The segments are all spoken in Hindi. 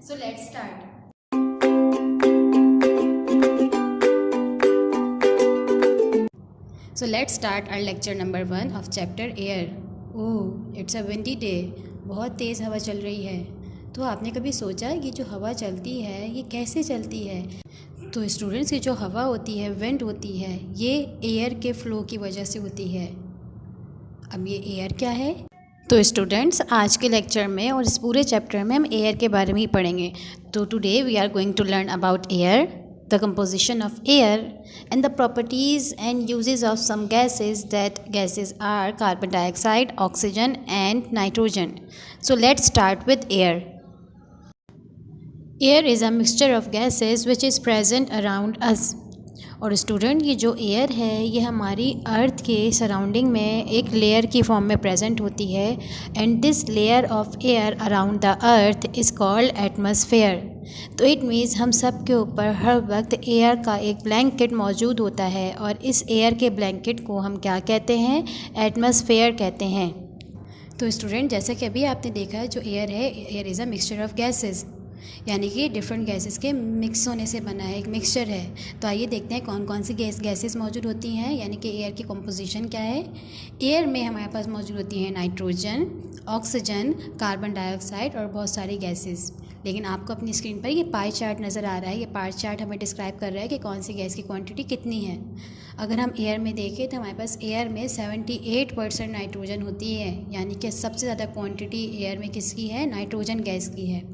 So let's start. So let's start our lecture number 1 of chapter air. Oh, it's a windy day. बहुत तेज़ हवा चल रही है. तो आपने कभी सोचा ये जो हवा चलती है ये कैसे चलती है? तो स्टूडेंट्स की जो हवा होती है, विंड होती है, ये एयर के फ्लो की वजह से होती है. अब ये एयर क्या है? तो स्टूडेंट्स आज के लेक्चर में और इस पूरे चैप्टर में हम एयर के बारे में ही पढ़ेंगे. तो today we are going to learn about air, the composition of air, and the properties and uses of some gases. That gases are carbon dioxide, oxygen and nitrogen. So let's start with air. Air is a mixture of gases which is present around us. और स्टूडेंट ये जो एयर है ये हमारी अर्थ के सराउंडिंग में एक लेयर की फॉर्म में प्रेजेंट होती है. And this layer of air around the earth is called atmosphere. तो इट मीन्स हम सब के ऊपर हर वक्त एयर का एक ब्लैंकेट मौजूद होता है और इस एयर के ब्लैंकेट को हम क्या कहते हैं? एटमॉस्फेयर कहते हैं. तो स्टूडेंट जैसा कि अभी आपने देखा है जो एयर है, air is a mixture of gases, यानी कि डिफरेंट गैसेस के मिक्स होने से बना है, एक मिक्सचर है. तो आइए देखते हैं कौन कौन सी गैसेस मौजूद होती हैं, यानी कि एयर की कंपोजिशन क्या है. एयर में हमारे पास मौजूद होती हैं नाइट्रोजन, ऑक्सीजन, कार्बन डाइऑक्साइड और बहुत सारी गैसेस. लेकिन आपको अपनी स्क्रीन पर ये पाई चार्ट नज़र आ रहा है. ये पाई चार्ट हमें डिस्क्राइब कर रहा है कि कौन सी गैस की क्वांटिटी कितनी है. अगर हम एयर में देखें तो हमारे पास एयर में 78% नाइट्रोजन होती है, यानी कि सबसे ज़्यादा क्वांटिटी एयर में किसकी है? नाइट्रोजन गैस की है.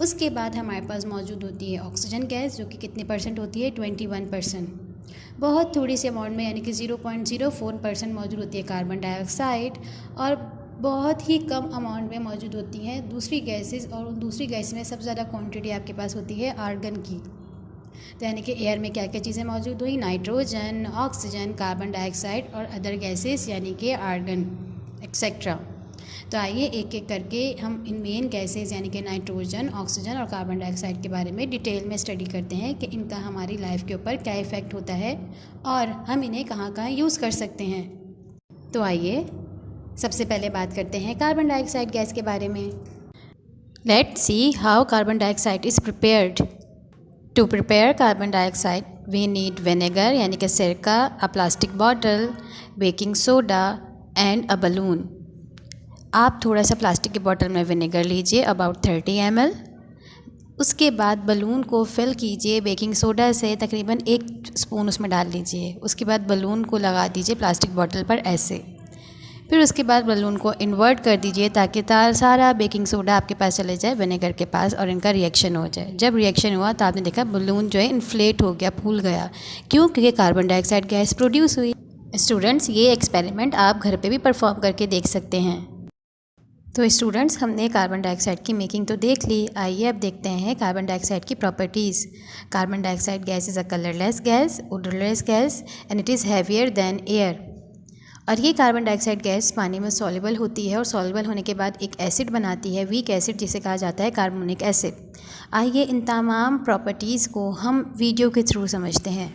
उसके बाद हमारे पास मौजूद होती है ऑक्सीजन गैस, जो कि कितनी परसेंट होती है? 21%. बहुत थोड़ी सी अमाउंट में यानी कि 0.04% मौजूद होती है कार्बन डाइऑक्साइड, और बहुत ही कम अमाउंट में मौजूद होती हैं दूसरी गैसेस. और उन दूसरी गैस में सबसे ज़्यादा क्वांटिटी आपके पास होती है आर्गन की. तो यानी कि एयर में क्या क्या चीज़ें मौजूद हुई? नाइट्रोजन, ऑक्सीजन, कार्बन डाइऑक्साइड और अदर गैसेस यानी कि आर्गन एक्सेट्रा. तो आइए एक एक करके हम इन मेन गैसेस यानी कि नाइट्रोजन, ऑक्सीजन और कार्बन डाइऑक्साइड के बारे में डिटेल में स्टडी करते हैं कि इनका हमारी लाइफ के ऊपर क्या इफ़ेक्ट होता है और हम इन्हें कहाँ कहाँ यूज़ कर सकते हैं. तो आइए सबसे पहले बात करते हैं कार्बन डाइऑक्साइड गैस के बारे में. Let's see how carbon dioxide is prepared. To prepare carbon dioxide we need vinegar यानी कि सिरका, a plastic bottle, baking soda and a balloon. आप थोड़ा सा प्लास्टिक की बॉटल में विनेगर लीजिए, अबाउट 30 ml. उसके बाद बलून को फिल कीजिए बेकिंग सोडा से, तकरीबन 1 स्पून उसमें डाल लीजिए. उसके बाद बलून को लगा दीजिए प्लास्टिक बॉटल पर ऐसे. फिर उसके बाद बलून को इन्वर्ट कर दीजिए ताकि सारा बेकिंग सोडा आपके पास चले जाए विनेगर के पास और इनका रिएक्शन हो जाए. जब रिएक्शन हुआ तो आपने देखा बलून जो है इन्फ्लेट हो गया, फूल गया. क्यों? क्योंकि कार्बन डाइऑक्साइड गैस प्रोड्यूस हुई. स्टूडेंट्स ये एक्सपेरिमेंट आप घर पे भी परफॉर्म करके देख सकते हैं. तो स्टूडेंट्स हमने कार्बन डाइऑक्साइड की मेकिंग तो देख ली. आइए अब देखते हैं कार्बन डाइऑक्साइड की properties. Carbon dioxide gas is a colourless gas, odourless gas and it is heavier than air. और ये कार्बन डाइऑक्साइड गैस पानी में सॉल्युबल होती है और सॉल्युबल होने के बाद एक एसिड बनाती है, वीक एसिड, जिसे कहा जाता है कार्बोनिक एसिड. आइए इन तमाम प्रॉपर्टीज़ को हम वीडियो के थ्रू समझते हैं.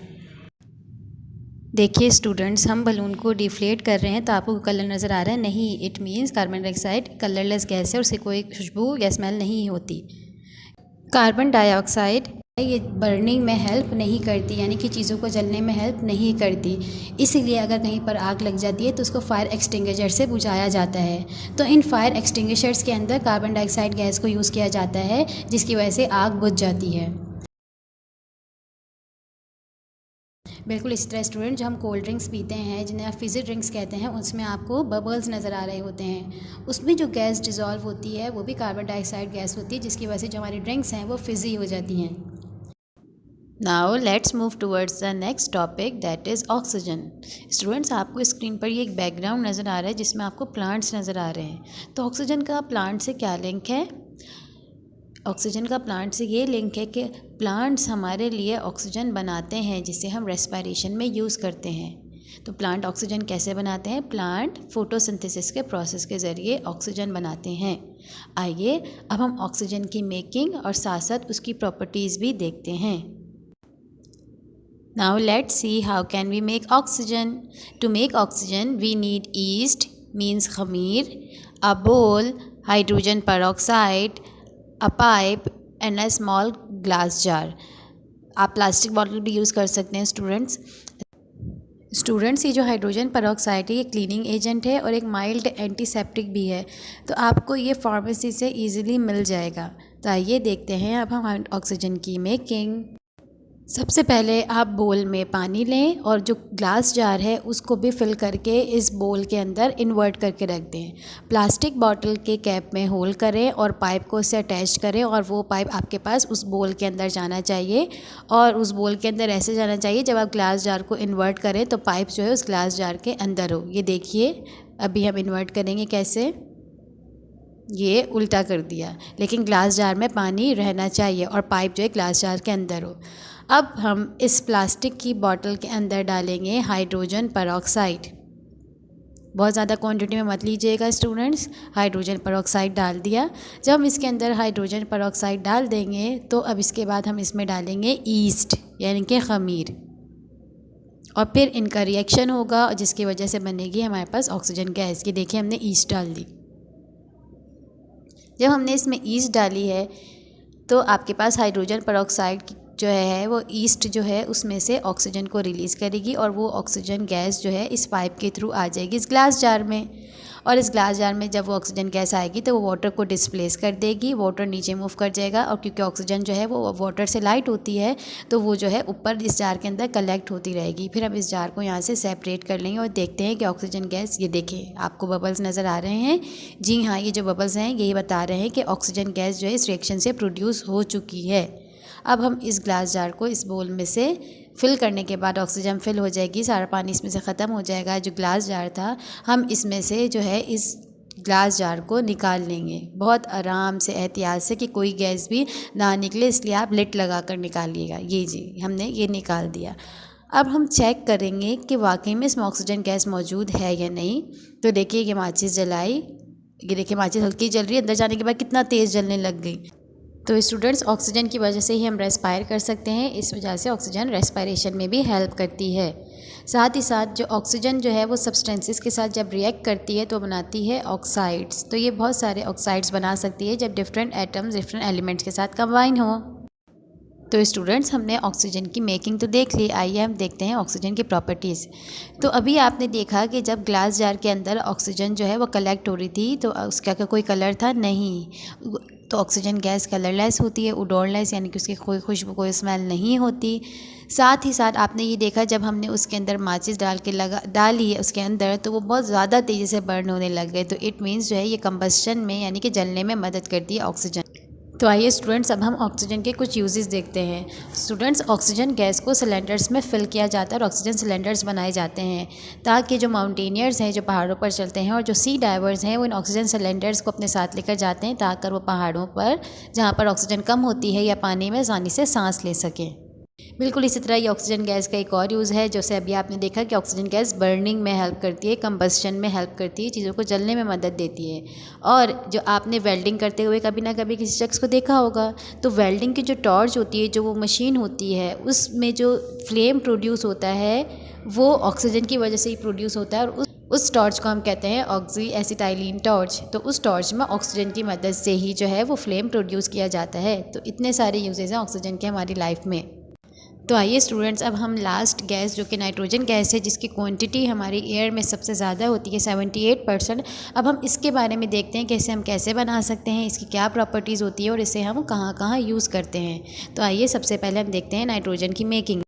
देखिए स्टूडेंट्स, हम बलून को डिफ्लेट कर रहे हैं तो आपको कलर नज़र आ रहा है? नहीं, it means carbon dioxide colourless gas है और उससे कोई खुशबू या स्मेल नहीं होती. कार्बन डाइऑक्साइड ये बर्निंग में हेल्प नहीं करती, यानी कि चीज़ों को जलने में हेल्प नहीं करती. इसीलिए अगर कहीं पर आग लग जाती है तो उसको फायर एक्सटिंग्विशर से बुझाया जाता है. तो इन फायर एक्सटिंग्विशर्स के अंदर कार्बन डाइऑक्साइड गैस को यूज़ किया जाता है, जिसकी वजह से आग बुझ जाती है. बिल्कुल इसी तरह स्टूडेंट जो हम कोल्ड ड्रिंक्स पीते हैं, जिन्हें आप फिज़ी ड्रिंक्स कहते हैं, उसमें आपको बबल्स नज़र आ रहे होते हैं. उसमें जो गैस डिज़ोल्व होती है वो भी कार्बन डाइऑक्साइड गैस होती है, जिसकी वजह से जो हमारी ड्रिंक्स हैं वो फिज़ी हो जाती हैं. Now let's move towards the next topic, that is oxygen. Students आपको स्क्रीन पर ये एक बैकग्राउंड नज़र आ रहा है जिसमें आपको प्लांट्स नज़र आ रहे हैं. तो ऑक्सीजन का प्लांट से क्या लिंक है? ऑक्सीजन का प्लांट से ये लिंक है कि प्लांट्स हमारे लिए ऑक्सीजन बनाते हैं जिसे हम रेस्पिरेशन में यूज़ करते हैं. तो प्लांट ऑक्सीजन कैसे बनाते हैं? प्लांट फोटोसिंथेसिस के प्रोसेस के ज़रिए ऑक्सीजन बनाते हैं. आइए अब हम ऑक्सीजन की मेकिंग और साथ साथ उसकी प्रॉपर्टीज़ भी देखते हैं. Now let's see how can we make oxygen. To make oxygen we need yeast means khamir, a bowl, hydrogen peroxide, a pipe and a small glass jar. आप प्लास्टिक बॉटल भी यूज़ कर सकते हैं स्टूडेंट्स। ये जो हाइड्रोजन पेरोक्साइड है ये क्लीनिंग एजेंट है और एक माइल्ड एंटीसेप्टिक भी है, तो आपको ये फार्मेसी से इजीली मिल जाएगा। तो आइए देखते हैं अब हम ऑक्सीजन की मेकिंग। सबसे पहले आप बोल में पानी लें और जो ग्लास जार है उसको भी फिल करके इस बोल के अंदर इन्वर्ट करके रख दें। प्लास्टिक बॉटल के कैप में होल करें और पाइप को उससे अटैच करें और वो पाइप आपके पास उस बोल के अंदर जाना चाहिए और उस बोल के अंदर ऐसे जाना चाहिए जब आप ग्लास जार को इन्वर्ट करें तो पाइप जो है उस ग्लास जार के अंदर हो। ये देखिए अभी हम इन्वर्ट करेंगे कैसे, ये उल्टा कर दिया, लेकिन ग्लास जार में पानी रहना चाहिए और पाइप जो है ग्लास जार के अंदर हो। अब हम इस प्लास्टिक की बोतल के अंदर डालेंगे हाइड्रोजन पेरोक्साइड। बहुत ज़्यादा क्वांटिटी में मत लीजिएगा स्टूडेंट्स। हाइड्रोजन पेरोक्साइड डाल दिया। जब हम इसके अंदर हाइड्रोजन पेरोक्साइड डाल देंगे तो अब इसके बाद हम इसमें डालेंगे ईस्ट यानी कि ख़मीर, और फिर इनका रिएक्शन होगा जिसकी वजह से बनेगी हमारे पास ऑक्सीजन गैस। ये देखिए हमने ईस्ट डाल दी। जब हमने इसमें ईस्ट डाली है तो आपके पास हाइड्रोजन पेरोक्साइड जो है वो ईस्ट जो है उसमें से ऑक्सीजन को रिलीज़ करेगी और वो ऑक्सीजन गैस जो है इस पाइप के थ्रू आ जाएगी इस ग्लास जार में, और इस ग्लास जार में जब वो ऑक्सीजन गैस आएगी तो वो वाटर को डिस्प्लेस कर देगी, वाटर नीचे मूव कर जाएगा और क्योंकि ऑक्सीजन जो है वो वाटर से लाइट होती है तो वो जो है ऊपर इस जार के अंदर कलेक्ट होती रहेगी। फिर हम इस जार को यहाँ से सेपरेट कर लेंगे और देखते हैं कि ऑक्सीजन गैस, ये देखें आपको बबल्स नज़र आ रहे हैं। जी हाँ, ये जो बबल्स हैं यही बता रहे हैं कि ऑक्सीजन गैस जो है इस रिएक्शन से प्रोड्यूस हो चुकी है। अब हम इस ग्लास जार को इस बोल में से फिल करने के बाद ऑक्सीजन फिल हो जाएगी, सारा पानी इसमें से ख़त्म हो जाएगा। जो ग्लास जार था हम इसमें से जो है इस ग्लास जार को निकाल लेंगे बहुत आराम से, एहतियात से कि कोई गैस भी ना निकले, इसलिए आप लिड लगा कर निकालिएगा। ये जी हमने ये निकाल दिया। अब हम चेक करेंगे कि वाकई में इसमें ऑक्सीजन गैस मौजूद है या नहीं। तो देखिए ये माचिस जलाई, ये देखिए माचिस हल्की जल रही है, अंदर जाने के बाद कितना तेज़ जलने लग गई। तो स्टूडेंट्स ऑक्सीजन की वजह से ही हम रेस्पायर कर सकते हैं, इस वजह से ऑक्सीजन रेस्पायरेशन में भी हेल्प करती है। साथ ही साथ जो ऑक्सीजन जो है वो सब्सटेंसेस के साथ जब रिएक्ट करती है तो बनाती है ऑक्साइड्स। तो ये बहुत सारे ऑक्साइड्स बना सकती है जब डिफरेंट एटम्स डिफरेंट एलिमेंट्स के साथ कंबाइन हो। तो स्टूडेंट्स हमने ऑक्सीजन की मेकिंग तो देख ली, आइए हम देखते हैं ऑक्सीजन की प्रॉपर्टीज़। तो अभी आपने देखा कि जब ग्लास जार के अंदर ऑक्सीजन जो है वो कलेक्ट हो रही थी तो उसका कोई कलर था नहीं, तो ऑक्सीजन गैस कलरलेस होती है, ओडोरलेस यानी कि उसकी कोई खुशबू कोई स्मेल नहीं होती। साथ ही साथ आपने ये देखा जब हमने उसके अंदर माचिस डाली है उसके अंदर तो वो बहुत ज़्यादा तेज़ी से बर्न होने लग गए। तो इट मीन्स जो है ये कंबस्शन में यानी कि जलने में मदद करती है ऑक्सीजन। तो आइए स्टूडेंट्स अब हम ऑक्सीजन के कुछ यूजेस देखते हैं। स्टूडेंट्स ऑक्सीजन गैस को सिलेंडर्स में फिल किया जाता है और ऑक्सीजन सिलेंडर्स बनाए जाते हैं ताकि जो माउंटेनियर्स हैं जो पहाड़ों पर चलते हैं और जो सी डाइवर्स हैं वो इन ऑक्सीजन सिलेंडर्स को अपने साथ लेकर जाते हैं ताकि वो पहाड़ों पर जहाँ पर ऑक्सीजन कम होती है या पानी में आसानी से सांस ले सकें। बिल्कुल इसी तरह ये ऑक्सीजन गैस का एक और यूज़ है, जैसे अभी आपने देखा कि ऑक्सीजन गैस बर्निंग में हेल्प करती है, कंबस्शन में हेल्प करती है, चीज़ों को जलने में मदद देती है। और जो आपने वेल्डिंग करते हुए कभी ना कभी किसी शख्स को देखा होगा, तो वेल्डिंग की जो टॉर्च होती है, जो वो मशीन होती है, उसमें जो फ्लेम प्रोड्यूस होता है वो ऑक्सीजन की वजह से ही प्रोड्यूस होता है और उस टॉर्च को हम कहते हैं ऑक्सी एसिटाइलिन टॉर्च। तो उस टॉर्च में ऑक्सीजन की मदद से ही जो है वो फ्लेम प्रोड्यूस किया जाता है। तो इतने सारे यूजेस हैं ऑक्सीजन के हमारी लाइफ में। तो आइए स्टूडेंट्स अब हम लास्ट गैस जो कि नाइट्रोजन गैस है जिसकी क्वांटिटी हमारी एयर में सबसे ज़्यादा होती है 78%, अब हम इसके बारे में देखते हैं कि इसे हम कैसे बना सकते हैं, इसकी क्या प्रॉपर्टीज़ होती है और इसे हम कहाँ कहाँ यूज़ करते हैं। तो आइए सबसे पहले हम देखते हैं नाइट्रोजन की making.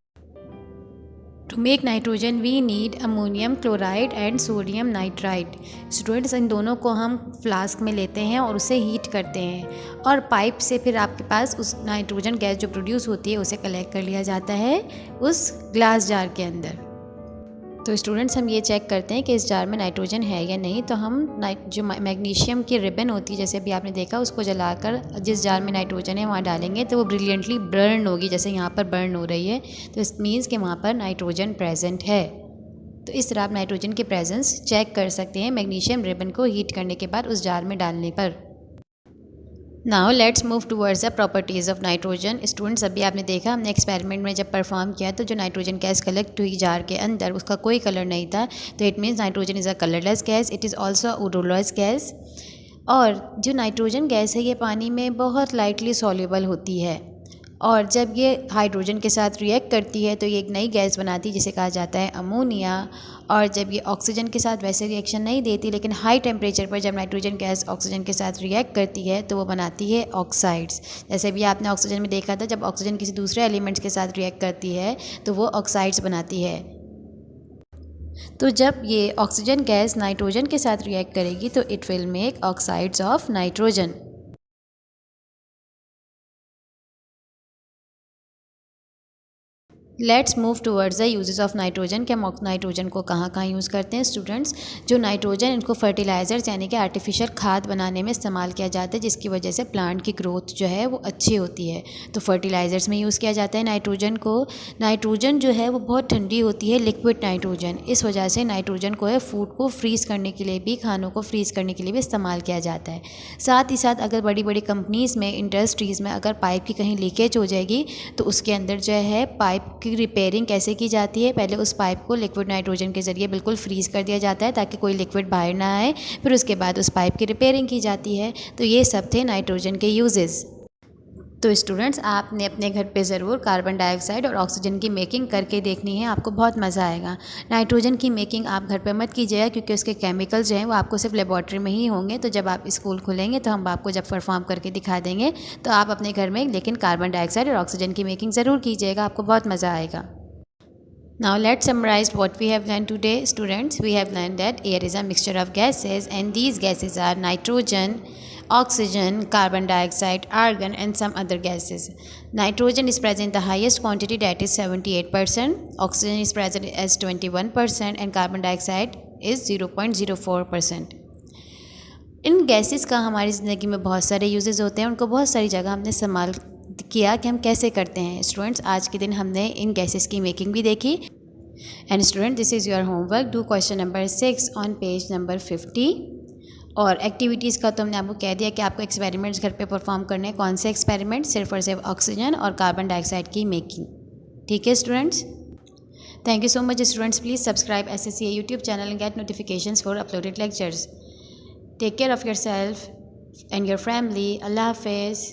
To make nitrogen we need ammonium chloride and sodium nitride. Students इन दोनों को हम फ्लास्क में लेते हैं और उसे हीट करते हैं और पाइप से फिर आपके पास उस नाइट्रोजन गैस जो प्रोड्यूस होती है उसे कलेक्ट कर लिया जाता है उस ग्लास जार के अंदर। तो स्टूडेंट्स हम ये चेक करते हैं कि इस जार में नाइट्रोजन है या नहीं। तो हम जो मैग्नीशियम की रिबन होती है जैसे अभी आपने देखा उसको जलाकर जिस जार में नाइट्रोजन है वहाँ डालेंगे तो वो ब्रिलियंटली बर्न होगी, जैसे यहाँ पर बर्न हो रही है। तो इस मीन्स कि वहाँ पर नाइट्रोजन प्रेजेंट है। तो इस तरह आप नाइट्रोजन की प्रेजेंस चेक कर सकते हैं मैग्नीशियम रिबन को हीट करने के बाद उस जार में डालने पर। Now let's move towards the properties of nitrogen. Students अभी आपने देखा हमने एक्सपेरिमेंट में जब परफॉर्म किया तो जो नाइट्रोजन गैस कलेक्ट हुई जार के अंदर उसका कोई कलर नहीं था। तो it means nitrogen is a colourless gas, it is also odourless gas. और जो नाइट्रोजन गैस है ये पानी में बहुत लाइटली सॉल्युबल होती है, और जब ये हाइड्रोजन के साथ रिएक्ट करती है तो ये एक नई गैस बनाती है जिसे कहा जाता है अमोनिया। और जब ये ऑक्सीजन के साथ वैसे रिएक्शन नहीं देती, लेकिन हाई टेम्परेचर पर जब नाइट्रोजन गैस ऑक्सीजन के साथ रिएक्ट करती है तो वो बनाती है ऑक्साइड्स। जैसे भी आपने ऑक्सीजन में देखा था, जब ऑक्सीजन किसी दूसरे एलिमेंट्स के साथ रिएक्ट करती है तो वो ऑक्साइड्स बनाती है। तो जब ये ऑक्सीजन गैस नाइट्रोजन के साथ रिएक्ट करेगी तो it will make oxides of nitrogen. Let's move towards the uses of nitrogen. कि हम नाइट्रोजन को कहाँ कहाँ यूज़ करते हैं स्टूडेंट्स। जो नाइट्रोजन, इनको फर्टिलाइज़र्स यानी कि आर्टिफिशियल खाद बनाने में इस्तेमाल किया जाता है, जिसकी वजह से प्लांट की ग्रोथ जो है वो अच्छी होती है। तो फर्टिलाइज़र्स में यूज़ किया जाता है नाइट्रोजन को। नाइट्रोजन जो है वो बहुत ठंडी होती है, लिक्विड नाइट्रोजन। इस वजह से नाइट्रोजन को है फूड को फ्रीज़ करने के लिए भी, खानों को फ्रीज़ करने के लिए भी इस्तेमाल किया जाता है। साथ ही साथ अगर बड़ी बड़ी कंपनीज़ में, इंडस्ट्रीज़ में अगर पाइप की कहीं लीकेज हो जाएगी तो उसके अंदर जो है पाइप की रिपेयरिंग कैसे की जाती है, पहले उस पाइप को लिक्विड नाइट्रोजन के ज़रिए बिल्कुल फ्रीज़ कर दिया जाता है ताकि कोई लिक्विड बाहर ना आए, फिर उसके बाद उस पाइप की रिपेयरिंग की जाती है। तो ये सब थे नाइट्रोजन के यूजेस। तो स्टूडेंट्स, आपने अपने घर पे ज़रूर कार्बन डाइऑक्साइड और ऑक्सीजन की मेकिंग करके देखनी है, आपको बहुत मज़ा आएगा। नाइट्रोजन की मेकिंग आप घर पे मत कीजिएगा क्योंकि उसके केमिकल्स जो हैं वो आपको सिर्फ लेबॉर्ट्री में ही होंगे। तो जब आप स्कूल खुलेंगे तो हम आपको जब परफॉर्म करके दिखा देंगे, तो आप अपने घर में लेकिन कार्बन डाइऑक्साइड और ऑक्सीजन की मेकिंग ज़रूर कीजिएगा, आपको बहुत मज़ा आएगा। Now let's summarize what we have learned today, students. We have learned that air is a mixture of gases, and these gases are nitrogen, oxygen, carbon dioxide, argon, and some other gases. Nitrogen is present in the highest quantity, that is 78%. Oxygen is present as 21%, and carbon dioxide is 0.04%. In gases का हमारी ज़िंदगी में बहुत सारे यूजेस होते हैं, उनको बहुत सारी जगह हमने इस्तेमाल किया कि हम कैसे करते हैं। स्टूडेंट्स, आज के दिन हमने इन गैसेस की मेकिंग भी देखी। And student, this is your homework, do question number 6 on page number 50। और एक्टिविटीज़ का तो हमने आपको कह दिया कि आपको एक्सपेरिमेंट्स घर पे परफॉर्म करने हैं। कौन से एक्सपेरिमेंट? सिर्फ और सिर्फ ऑक्सीजन और कार्बन डाइऑक्साइड की मेकिंग। ठीक है students, thank you so much students. Please subscribe SSCA YouTube channel and get notifications for uploaded lectures. Take care of yourself and your family. Allah Hafiz.